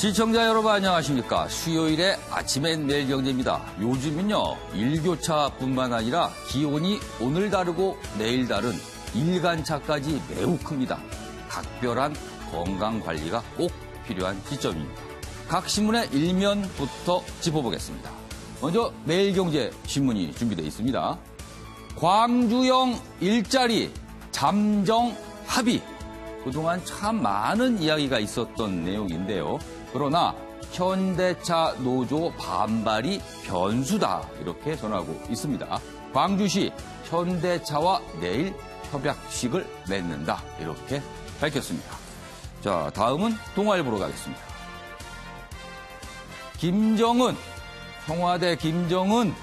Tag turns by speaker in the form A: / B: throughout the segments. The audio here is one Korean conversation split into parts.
A: 시청자 여러분 안녕하십니까. 수요일에 아침엔 내일경제입니다. 요즘은요 일교차뿐만 아니라 기온이 오늘 다르고 내일 다른 일간차까지 매우 큽니다. 각별한 건강관리가 꼭 필요한 시점입니다. 각 신문의 일면부터 짚어보겠습니다. 먼저 매일경제 신문이 준비되어 있습니다. 광주형 일자리 잠정 합의. 그동안 참 많은 이야기가 있었던 내용인데요. 그러나 현대차 노조 반발이 변수다 이렇게 전하고 있습니다. 광주시 현대차와 내일 협약식을 맺는다 이렇게 밝혔습니다. 자, 다음은 동아일보로 가겠습니다. 김정은, 청와대 김정은,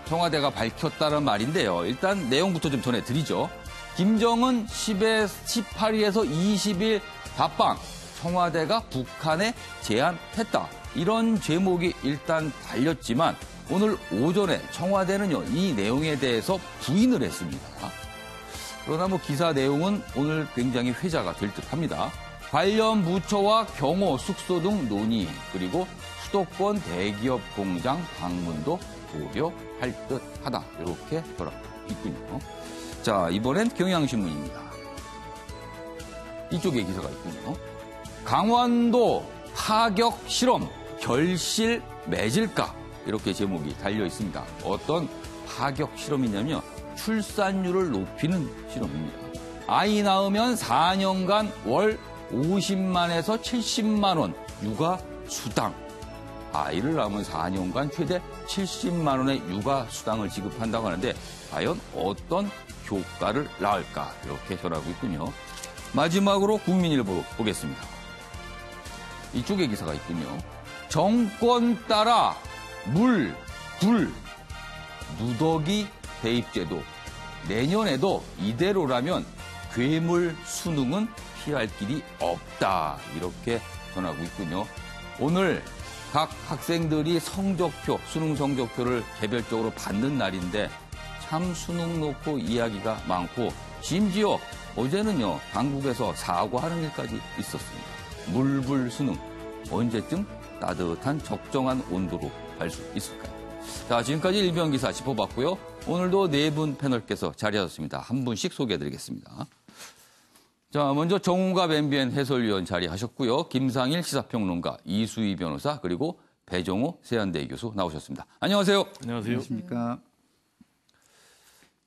A: 청와대가 밝혔다는 말인데요. 일단 내용부터 좀 전해드리죠. 김정은 18일에서 20일 답방, 청와대가 북한에 제안했다. 이런 제목이 일단 달렸지만 오늘 오전에 청와대는요, 이 내용에 대해서 부인을 했습니다. 그러나 기사 내용은 오늘 굉장히 회자가 될 듯합니다. 관련 부처와 경호, 숙소 등 논의, 그리고 수도권 대기업 공장 방문도 고려할 듯하다. 이렇게 전하고 있군요. 자, 이번엔 경향신문입니다. 이쪽에 기사가 있군요. 강원도 파격 실험 결실 맺을까? 이렇게 제목이 달려 있습니다. 어떤 파격 실험이냐면 출산율을 높이는 실험입니다. 아이 낳으면 4년간 월 50만에서 70만 원 육아 수당. 아이를 낳으면 4년간 최대 70만 원의 육아 수당을 지급한다고 하는데 과연 어떤 효과를 낳을까? 이렇게 전하고 있군요. 마지막으로 국민일보 보겠습니다. 이쪽에 기사가 있군요. 정권 따라 물, 불, 누더기 대입제도. 내년에도 이대로라면 괴물 수능은 피할 길이 없다. 이렇게 전하고 있군요. 오늘 각 학생들이 성적표, 수능 성적표를 개별적으로 받는 날인데 참 수능 놓고 이야기가 많고 심지어 어제는요 당국에서 사과하는 일까지 있었습니다. 물불 수능 언제쯤 따뜻한 적정한 온도로 갈 수 있을까요? 자, 지금까지 일변 기사 짚어봤고요. 오늘도 네 분 패널께서 자리하셨습니다. 한 분씩 소개해드리겠습니다. 자, 먼저 정우갑 MBN 해설위원 자리하셨고요. 김상일 시사평론가, 이수희 변호사, 그리고 배정호 세안대 교수 나오셨습니다. 안녕하세요.
B: 안녕하세요.
C: 안녕하십니까.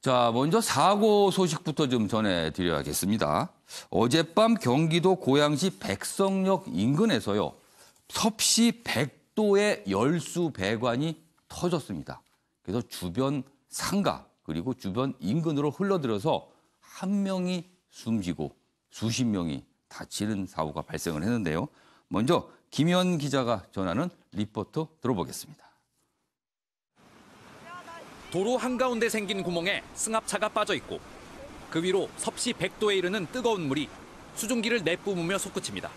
A: 자, 먼저 사고 소식부터 좀 전해드려야겠습니다. 어젯밤 경기도 고양시 백성역 인근에서요. 섭씨 100도의 열수 배관이 터졌습니다. 그래서 주변 상가 그리고 주변 인근으로 흘러들어서 한 명이 숨지고 수십 명이 다치는 사고가 발생을 했는데요. 먼저 김현 기자가 전하는 리포트 들어보겠습니다.
D: 도로 한가운데 생긴 구멍에 승합차가 빠져 있고 그 위로 섭씨 100도에 이르는 뜨거운 물이 수증기를 내뿜으며 솟구칩니다.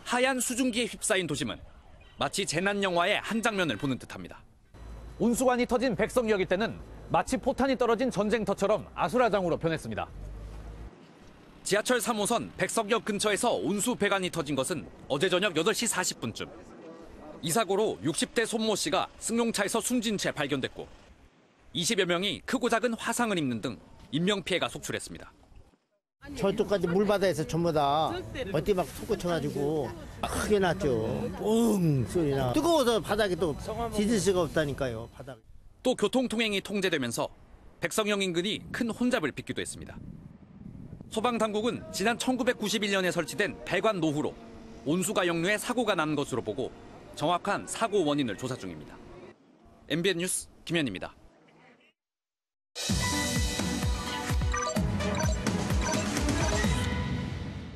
D: 하얀 수증기에 휩싸인 도심은 마치 재난 영화의 한 장면을 보는 듯합니다. 온수관이 터진 백성역 일대는 마치 포탄이 떨어진 전쟁터처럼 아수라장으로 변했습니다. 지하철 3호선 백석역 근처에서 온수 배관이 터진 것은 어제 저녁 8시 40분쯤. 이 사고로 60대 손모 씨가 승용차에서 숨진 채 발견됐고 20여 명이 크고 작은 화상을 입는 등 인명피해가 속출했습니다.
E: 저쪽까지 물바다에서 전부 다 어디 막 솟구쳐가지고 크게 났죠. 뻥 소리나. 뜨거워서 바닥에 또 디딜 수가 없다니까요. 바닥.
D: 또 교통통행이 통제되면서 백성역 인근이 큰 혼잡을 빚기도 했습니다. 소방당국은 지난 1991년에 설치된 배관 노후로 온수가 역류해 사고가 난 것으로 보고 정확한 사고 원인을 조사 중입니다. MBN 뉴스 김현입니다.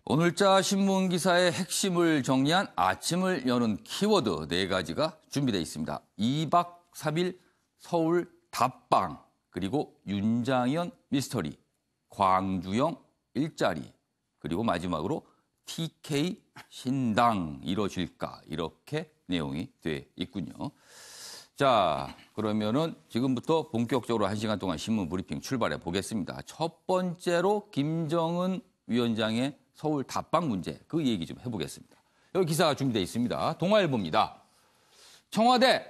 A: 오늘자 신문 기사의 핵심을 정리한 아침을 여는 키워드 4가지가 준비되어 있습니다. 2박 3일 서울 답방, 그리고 윤장현 미스터리, 광주형 일자리, 그리고 마지막으로 TK 신당 이뤄질까, 이렇게 내용이 돼 있군요. 자, 그러면은 지금부터 본격적으로 1시간 동안 신문 브리핑 출발해 보겠습니다. 첫 번째로 김정은 위원장의 서울 답방 문제, 그 얘기 좀 해보겠습니다. 여기 기사가 준비되어 있습니다. 동아일보입니다. 청와대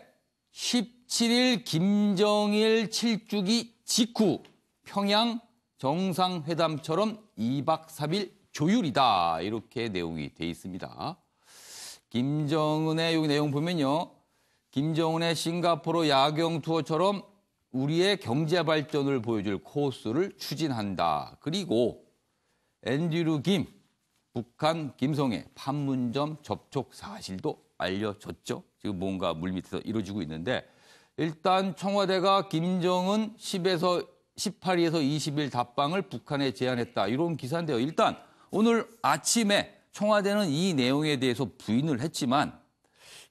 A: 17일 김정일 7주기 직후 평양 정상회담처럼 2박 3일 조율이다. 이렇게 내용이 돼 있습니다. 김정은의 여기 내용 보면요. 김정은의 싱가포르 야경 투어처럼 우리의 경제 발전을 보여줄 코스를 추진한다. 그리고 앤드류 김, 북한 김성애 판문점 접촉 사실도 알려졌죠. 지금 뭔가 물밑에서 이루어지고 있는데 일단 청와대가 김정은 18일에서 20일 답방을 북한에 제안했다. 이런 기사인데요. 일단 오늘 아침에 청와대는 이 내용에 대해서 부인을 했지만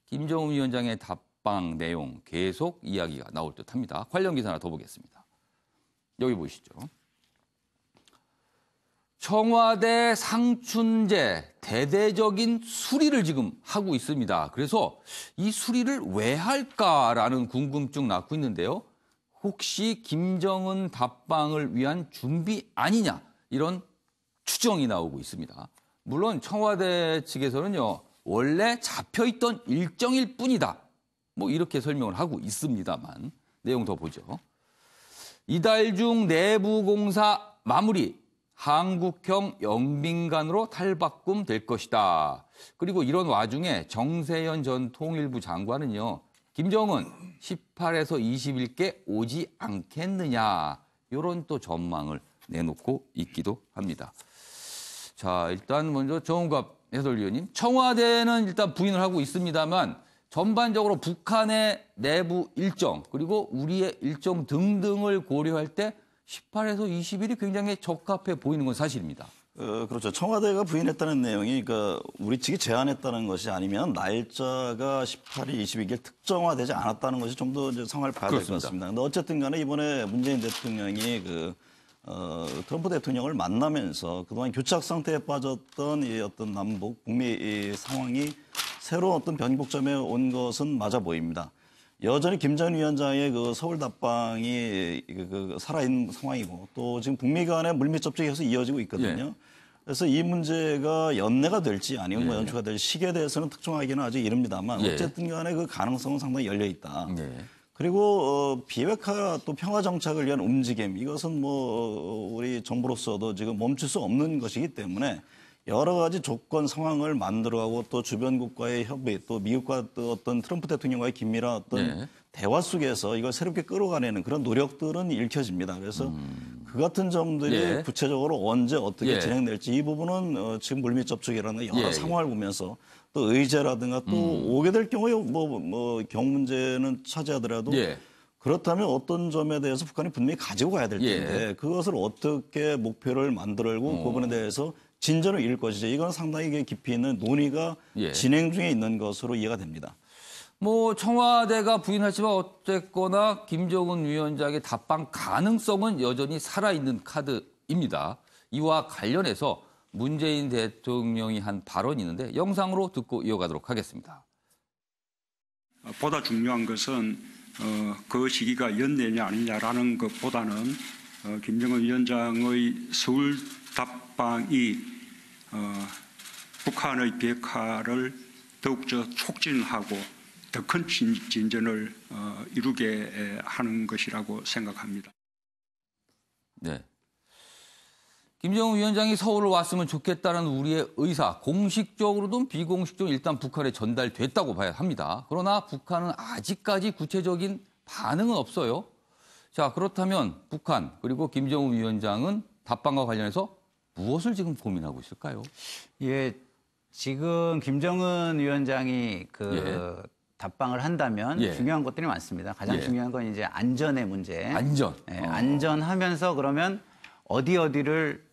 A: 김정은 위원장의 답방 내용 계속 이야기가 나올 듯합니다. 관련 기사 하나 더 보겠습니다. 여기 보시죠. 청와대 상춘제 대대적인 수리를 지금 하고 있습니다. 그래서 이 수리를 왜 할까라는 궁금증 낳고 있는데요. 혹시 김정은 답방을 위한 준비 아니냐 이런 추정이 나오고 있습니다. 물론 청와대 측에서는요. 원래 잡혀있던 일정일 뿐이다. 뭐 이렇게 설명을 하고 있습니다만 내용 더 보죠. 이달 중 내부 공사 마무리. 한국형 영빈관으로 탈바꿈 될 것이다. 그리고 이런 와중에 정세현 전 통일부 장관은요. 김정은 18에서 20일께 오지 않겠느냐. 이런 또 전망을 내놓고 있기도 합니다. 자, 일단 먼저 정은갑 해설위원님. 청와대는 일단 부인을 하고 있습니다만 전반적으로 북한의 내부 일정 그리고 우리의 일정 등등을 고려할 때 18에서 20일이 굉장히 적합해 보이는 건 사실입니다.
B: 그렇죠. 청와대가 부인했다는 내용이 그러니까 우리 측이 제안했다는 것이 아니면 날짜가 18일, 22일 특정화되지 않았다는 것이 좀 더 상황을 봐야 될 것 같습니다. 그런데 어쨌든 간에 이번에 문재인 대통령이 트럼프 대통령을 만나면서 그동안 교착 상태에 빠졌던 이 어떤 남북, 북미 이 상황이 새로운 어떤 변곡점에 온 것은 맞아 보입니다. 여전히 김정은 위원장의 그 서울 답방이 살아있는 상황이고 또 지금 북미 간의 물밑 접촉이 계속 이어지고 있거든요.
A: 예.
B: 그래서 이 문제가 연내가 될지 아니면 뭐
A: 예.
B: 연초가 될지 시기에 대해서는 특정하기는 아직 이릅니다만
A: 예.
B: 어쨌든 간에 그 가능성은 상당히 열려 있다.
A: 예.
B: 그리고 비핵화 또 평화 정착을 위한 움직임 이것은 뭐 우리 정부로서도 지금 멈출 수 없는 것이기 때문에 여러 가지 조건 상황을 만들어가고 또 주변국과의 협의 또 미국과 또 어떤 트럼프 대통령과의 긴밀한 어떤
A: 네.
B: 대화 속에서 이걸 새롭게 끌어가내는 그런 노력들은 읽혀집니다. 그래서 그 같은 점들이
A: 예.
B: 구체적으로 언제 어떻게
A: 예.
B: 진행될지 이 부분은 지금 물밑 접촉이라는 여러
A: 예.
B: 상황을 보면서 또 의제라든가 또 오게 될 경우에 뭐 경 문제는 차지하더라도
A: 예.
B: 그렇다면 어떤 점에 대해서 북한이 분명히 가지고 가야 될 텐데
A: 예.
B: 그것을 어떻게 목표를 만들고 그 부분에 대해서 진전을 이룰 것이죠. 이건 상당히 깊이 있는 논의가
A: 예.
B: 진행 중에 있는 것으로 이해가 됩니다.
A: 뭐 청와대가 부인하지만 어쨌거나 김정은 위원장의 답방 가능성은 여전히 살아있는 카드입니다. 이와 관련해서 문재인 대통령이 한 발언이 있는데 영상으로 듣고 이어가도록 하겠습니다.
C: 보다 중요한 것은 그 시기가 연내냐 아니냐라는 것보다는 김정은 위원장의 서울 답방이 북한의 비핵화를 더욱더 촉진하고 더 큰 진전을 이루게 하는 것이라고 생각합니다.
A: 네. 김정은 위원장이 서울을 왔으면 좋겠다는 우리의 의사, 공식적으로든 비공식적으로 일단 북한에 전달됐다고 봐야 합니다. 그러나 북한은 아직까지 구체적인 반응은 없어요. 자, 그렇다면 북한 그리고 김정은 위원장은 답방과 관련해서 무엇을 지금 고민하고 있을까요?
F: 예, 지금 김정은 위원장이
A: 예.
F: 답방을 한다면
A: 예.
F: 중요한 것들이 많습니다. 가장
A: 예.
F: 중요한 건 이제 안전의 문제.
A: 안전.
F: 예, 안전하면서 그러면 어디를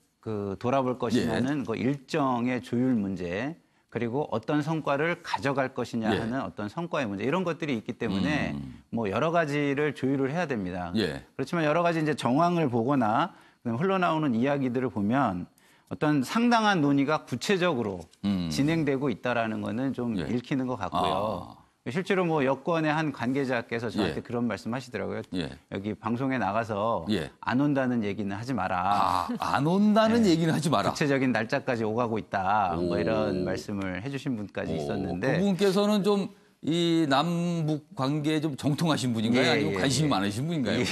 F: 돌아볼 것이냐는 그 일정의 조율 문제, 그리고 어떤 성과를 가져갈 것이냐
A: 예.
F: 하는 어떤 성과의 문제, 이런 것들이 있기 때문에 뭐 여러 가지를 조율을 해야 됩니다.
A: 예.
F: 그렇지만 여러 가지 이제 정황을 보거나 흘러나오는 이야기들을 보면 어떤 상당한 논의가 구체적으로 진행되고 있다라는 거는 좀
A: 예.
F: 읽히는 것 같고요. 실제로 뭐 여권의 한 관계자께서 저한테
A: 예.
F: 그런 말씀하시더라고요.
A: 예.
F: 여기 방송에 나가서
A: 예.
F: 안 온다는 얘기는 하지 마라.
A: 안 온다는 얘기는 하지 마라.
F: 구체적인 날짜까지 오가고 있다. 뭐
A: 오.
F: 이런 말씀을 해주신 분까지 있었는데
A: 그분께서는 좀 이 남북 관계에 좀 정통하신 분인가요?
F: 예,
A: 아니면
F: 예,
A: 관심이
F: 예.
A: 많으신 분인가요?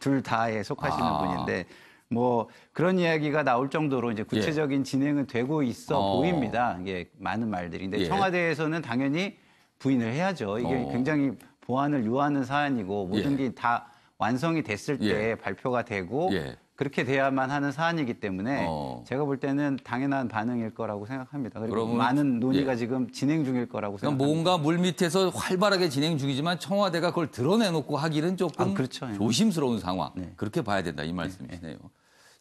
F: 둘 다에 속하시는
A: 아.
F: 분인데 뭐 그런 이야기가 나올 정도로 이제 구체적인 진행은 되고 있어 보입니다. 이게 많은 말들이. 근데
A: 예.
F: 청와대에서는 당연히 부인을 해야죠. 이게 굉장히 보안을 요하는 사안이고 모든
A: 예.
F: 게 다 완성이 됐을 때
A: 예.
F: 발표가 되고
A: 예.
F: 그렇게 돼야만 하는 사안이기 때문에
A: 제가
F: 제가 볼 때는 당연한 반응일 거라고 생각합니다. 그리고
A: 그러면-
F: 많은 논의가
A: 예.
F: 지금 진행 중일 거라고
A: 그러니까
F: 생각합니다.
A: 뭔가 물밑에서 활발하게 진행 중이지만 청와대가 그걸 드러내놓고 하기는 조금
F: 그렇죠. 예.
A: 조심스러운 상황.
F: 네.
A: 그렇게 봐야 된다 이 말씀이시네요.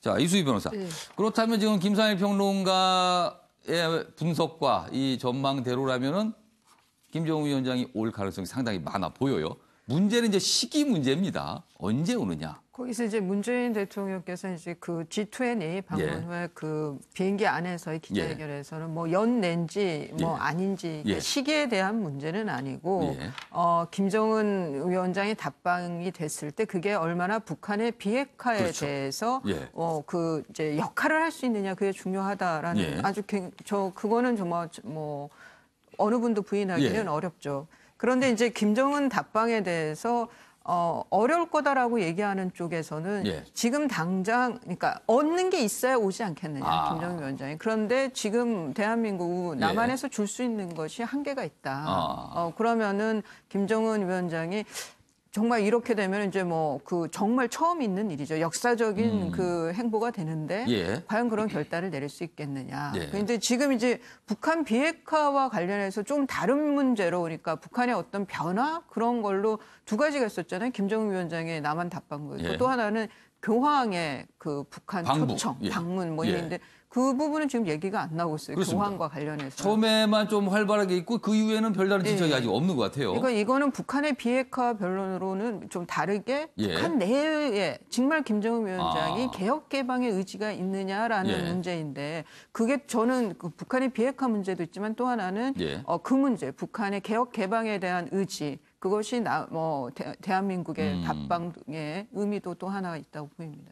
A: 자, 이수희 변호사.
G: 네.
A: 그렇다면 지금 김상일 평론가의 분석과 이 전망대로라면은 김정은 위원장이 올 가능성이 상당히 많아 보여요. 문제는 이제 시기 문제입니다. 언제 오느냐.
G: 거기서 이제 문재인 대통령께서 이제 그 G20 방문
A: 예.
G: 후에 그 비행기 안에서의 기자회견에서는 뭐 연내인지 뭐
A: 예.
G: 아닌지
A: 예.
G: 시기에 대한 문제는 아니고
A: 예.
G: 김정은 위원장이 답방이 됐을 때 그게 얼마나 북한의 비핵화에
A: 그렇죠.
G: 대해서
A: 예.
G: 그 이제 역할을 할 수 있느냐 그게 중요하다라는
A: 예.
G: 아주 그거는 정말 뭐 어느 분도 부인하기는
A: 예.
G: 어렵죠. 그런데 이제 김정은 답방에 대해서 어려울 거다라고 얘기하는 쪽에서는
A: 예.
G: 지금 당장 그러니까 얻는 게 있어야 오지 않겠느냐
A: 아.
G: 김정은 위원장이. 그런데 지금 대한민국 남한에서 줄 수 있는 것이 한계가 있다. 그러면은 김정은 위원장이 정말 이렇게 되면 이제 뭐 그 정말 처음 있는 일이죠. 역사적인 그 행보가 되는데
A: 예.
G: 과연 그런 결단을 내릴 수 있겠느냐.
A: 예.
G: 그런데 지금 이제 북한 비핵화와 관련해서 좀 다른 문제로 그러니까 북한의 어떤 변화 그런 걸로 두 가지가 있었잖아요. 김정은 위원장의 남한 답방도 있고
A: 예.
G: 또 하나는 교황의 그 북한
A: 방북.
G: 초청,
A: 예.
G: 방문 뭐
A: 예.
G: 이런데 그 부분은 지금 얘기가 안 나오고 있어요.
A: 그렇습니다.
G: 교황과 관련해서.
A: 처음에만 좀 활발하게 있고 그 이후에는 별다른 진척이
G: 예.
A: 아직 없는 것 같아요.
G: 그러니까 이거는 북한의 비핵화 변론으로는 좀 다르게
A: 예.
G: 북한 내에 정말 김정은 위원장이
A: 아.
G: 개혁 개방의 의지가 있느냐라는
A: 예.
G: 문제인데 그게 저는 그 북한의 비핵화 문제도 있지만 또 하나는
A: 예.
G: 그 문제 북한의 개혁 개방에 대한 의지 그것이 대한민국의 답방의 의미도 또 하나 있다고 보입니다.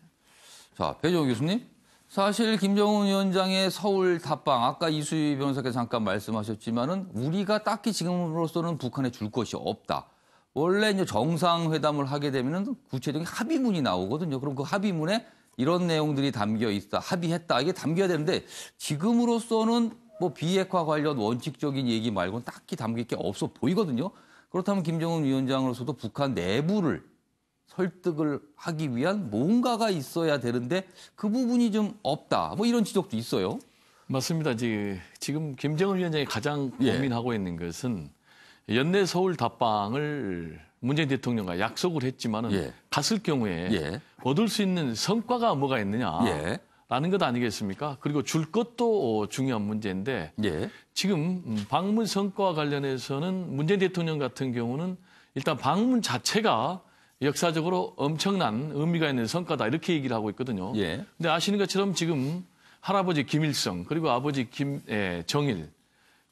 A: 자, 배종호 교수님. 사실 김정은 위원장의 서울 답방, 아까 이수희 변호사께서 잠깐 말씀하셨지만은 우리가 딱히 지금으로서는 북한에 줄 것이 없다. 원래 이제 정상회담을 하게 되면은 구체적인 합의문이 나오거든요. 그럼 그 합의문에 이런 내용들이 담겨 있다, 합의했다 이게 담겨야 되는데 지금으로서는 뭐 비핵화 관련 원칙적인 얘기 말고는 딱히 담길 게 없어 보이거든요. 그렇다면 김정은 위원장으로서도 북한 내부를 설득을 하기 위한 뭔가가 있어야 되는데 그 부분이 좀 없다. 뭐 이런 지적도 있어요.
H: 맞습니다. 지금 김정은 위원장이 가장
A: 예.
H: 고민하고 있는 것은 연내 서울 답방을 문재인 대통령과 약속을 했지만은
A: 예.
H: 갔을 경우에
A: 예.
H: 얻을 수 있는 성과가 뭐가 있느냐라는
A: 예.
H: 것 아니겠습니까? 그리고 줄 것도 중요한 문제인데
A: 예.
H: 지금 방문 성과와 관련해서는 문재인 대통령 같은 경우는 일단 방문 자체가 역사적으로 엄청난 의미가 있는 성과다 이렇게 얘기를 하고 있거든요.
A: 예.
H: 근데 아시는 것처럼 지금 할아버지 김일성 그리고 아버지 정일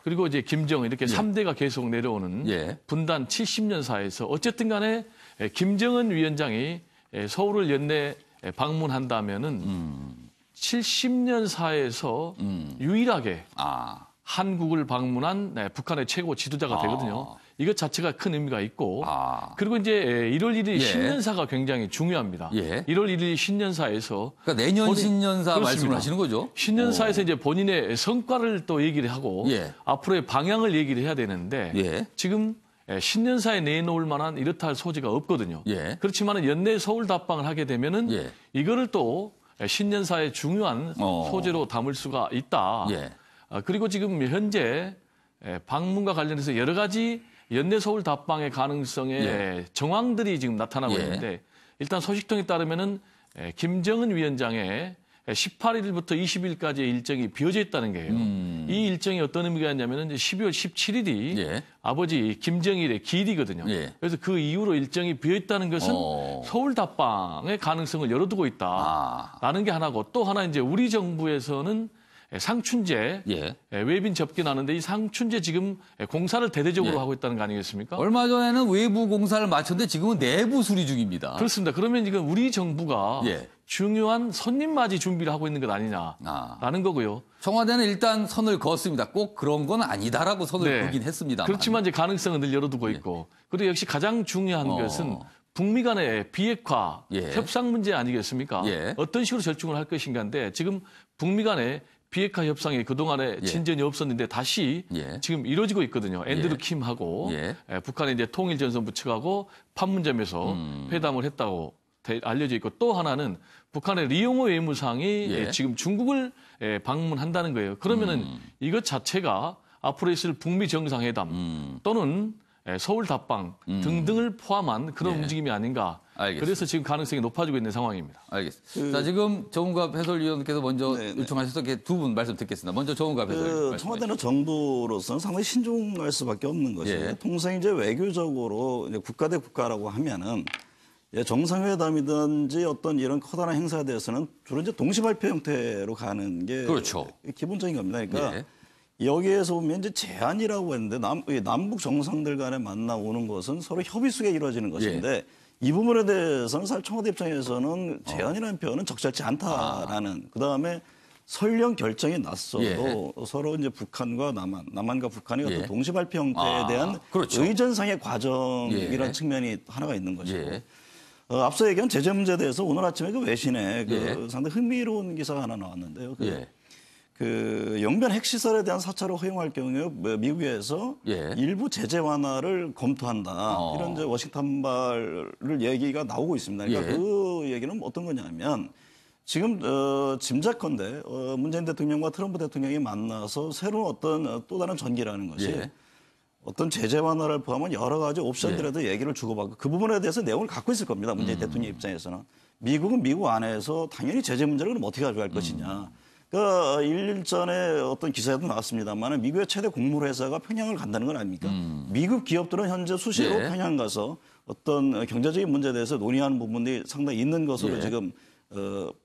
H: 그리고 이제 김정은 이렇게 삼 3대가 계속 내려오는
A: 예.
H: 분단 70년 사에서 어쨌든 간에 김정은 위원장이 서울을 연내 방문한다면은 70년 사에서 유일하게
A: 아.
H: 한국을 방문한 북한의 최고 지도자가 되거든요. 이것 자체가 큰 의미가 있고 그리고 이제 1월 1일
A: 예.
H: 신년사가 굉장히 중요합니다.
A: 예.
H: 1월 1일 신년사에서
A: 그러니까 내년 신년사
H: 그렇습니다.
A: 말씀을 하시는 거죠?
H: 신년사에서 이제 본인의 성과를 또 얘기를 하고
A: 예.
H: 앞으로의 방향을 얘기를 해야 되는데
A: 예.
H: 지금 신년사에 내놓을 만한 이렇다 할 소지가 없거든요.
A: 예.
H: 그렇지만 연내 서울 답방을 하게 되면은
A: 예.
H: 이거를 또 신년사의 중요한 소재로 담을 수가 있다.
A: 예.
H: 그리고 지금 현재 방문과 관련해서 여러 가지 연내 서울 답방의 가능성의
A: 예.
H: 정황들이 지금 나타나고
A: 예.
H: 있는데 일단 소식통에 따르면은 김정은 위원장의 18일부터 20일까지의 일정이 비어져 있다는 거예요. 이 일정이 어떤 의미가 있냐면은 12월 17일이
A: 예.
H: 아버지 김정일의 기일이거든요.
A: 예.
H: 그래서 그 이후로 일정이 비어 있다는 것은 서울 답방의 가능성을 열어두고 있다라는 게 하나고 또 하나 이제 우리 정부에서는 상춘제
A: 예.
H: 외빈 접견하는데 이 상춘제 지금 공사를 대대적으로
A: 예.
H: 하고 있다는 거 아니겠습니까?
A: 얼마 전에는 외부 공사를 마쳤는데 지금은 내부 수리 중입니다.
H: 그렇습니다. 그러면 지금 우리 정부가
A: 예.
H: 중요한 손님 맞이 준비를 하고 있는 것 아니냐라는 거고요.
A: 청와대는 일단 선을 그었습니다. 꼭 그런 건 아니다라고 선을 그긴 했습니다.
H: 그렇지만 이제 가능성은 늘 열어두고 있고 그리고 역시 가장 중요한 것은 북미 간의 비핵화 협상 문제 아니겠습니까? 어떤 식으로 절충을 할 것인가인데 지금 북미 간의 비핵화 협상이 그동안에 진전이 없었는데 다시 지금 이루어지고 있거든요. 앤드루 킴하고 북한의 이제 통일전선부 측하고 판문점에서 회담을 했다고 알려져 있고 또 하나는 북한의 리용호 외무상이 지금 중국을 방문한다는 거예요. 그러면은 이것 자체가 앞으로 있을 북미 정상회담 또는 서울 답방 등등을 포함한 그런 움직임이 아닌가. 알겠습니다. 그래서 지금 가능성이 높아지고 있는 상황입니다.
A: 알겠습니다. 자, 지금 정은갑 해설위원께서 먼저 요청하셔서 두 분 말씀 듣겠습니다. 먼저 정은갑 해설위원.
B: 청와대는 정부로서는 상당히 신중할 수밖에 없는 것이 통상 이제 외교적으로 이제 국가 대 국가라고 하면은 정상회담이든지 어떤 이런 커다란 행사에 대해서는 주로 이제 동시 발표 형태로 가는 게
A: 그렇죠.
B: 기본적인 겁니다. 그러니까 여기에서 보면 이제 제안이라고 했는데 남북 정상들 간에 만나오는 것은 서로 협의 속에 이루어지는 것인데 이 부분에 대해서는 사실 청와대 입장에서는 제안이라는 표현은 적절치 않다라는 그다음에 설령 결정이 났어도 서로 이제 북한과 남한과 북한의 어떤 동시 발표 형태에 대한 의전상의 과정이라는 측면이 하나가 있는 것이고 앞서 얘기한 제재 문제에 대해서 오늘 아침에 그 외신에 상당히 흥미로운 기사가 하나 나왔는데요. 그 영변 핵시설에 대한 사찰을 허용할 경우에 미국에서 일부 제재 완화를 검토한다. 이런 이제 워싱턴발 얘기가 나오고 있습니다. 그러니까 그 얘기는 어떤 거냐면 지금 짐작컨대 문재인 대통령과 트럼프 대통령이 만나서 새로운 어떤 또 다른 전기라는 것이 어떤 제재 완화를 포함한 여러 가지 옵션들에도 얘기를 주고받고 그 부분에 대해서 내용을 갖고 있을 겁니다. 문재인 대통령 입장에서는. 미국은 미국 안에서 당연히 제재 문제를 그럼 어떻게 가져갈 것이냐. 그러니까 1일 전에 어떤 기사에도 나왔습니다만 미국의 최대 곡물 회사가 평양을 간다는 건 아닙니까? 미국 기업들은 현재 수시로 평양 가서 어떤 경제적인 문제에 대해서 논의하는 부분이 상당히 있는 것으로 지금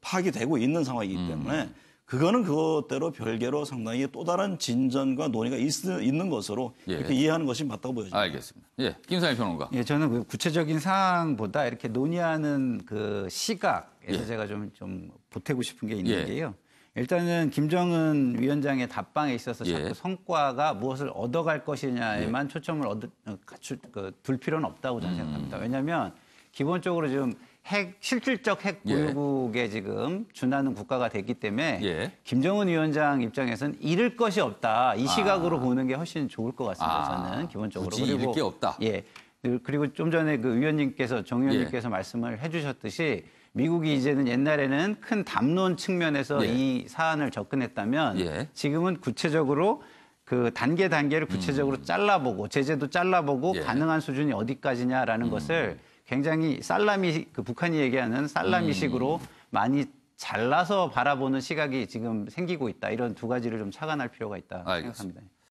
B: 파악이 되고 있는 상황이기 때문에 그거는 그것대로 별개로 상당히 또 다른 진전과 논의가 있는 것으로 이렇게 이해하는 것이 맞다고 보여집니다.
A: 알겠습니다. 김상일 평론가.
F: 저는 그 구체적인 사항보다 이렇게 논의하는 그 시각에서 제가 좀 보태고 싶은 게 있는 게요. 일단은 김정은 위원장의 답방에 있어서 자꾸 성과가 무엇을 얻어갈 것이냐에만 초점을 둘 필요는 없다고 저는 생각합니다. 왜냐하면 기본적으로 지금 실질적 핵 보유국에 지금 준하는 국가가 됐기 때문에 김정은 위원장 입장에서는 잃을 것이 없다. 이 시각으로 보는 게 훨씬 좋을 것 같습니다. 저는 기본적으로.
A: 굳이 잃을 게 없다.
F: 그리고 좀 전에 정 의원님께서 말씀을 해주셨듯이 미국이 이제는 옛날에는 큰 담론 측면에서 이 사안을 접근했다면 지금은 구체적으로 그 단계를 구체적으로 잘라보고 제재도 잘라보고 가능한 수준이 어디까지냐라는 것을 굉장히 북한이 얘기하는 살라미식으로 많이 잘라서 바라보는 시각이 지금 생기고 있다. 이런 두 가지를 좀 착안할 필요가 있다 생각합니다.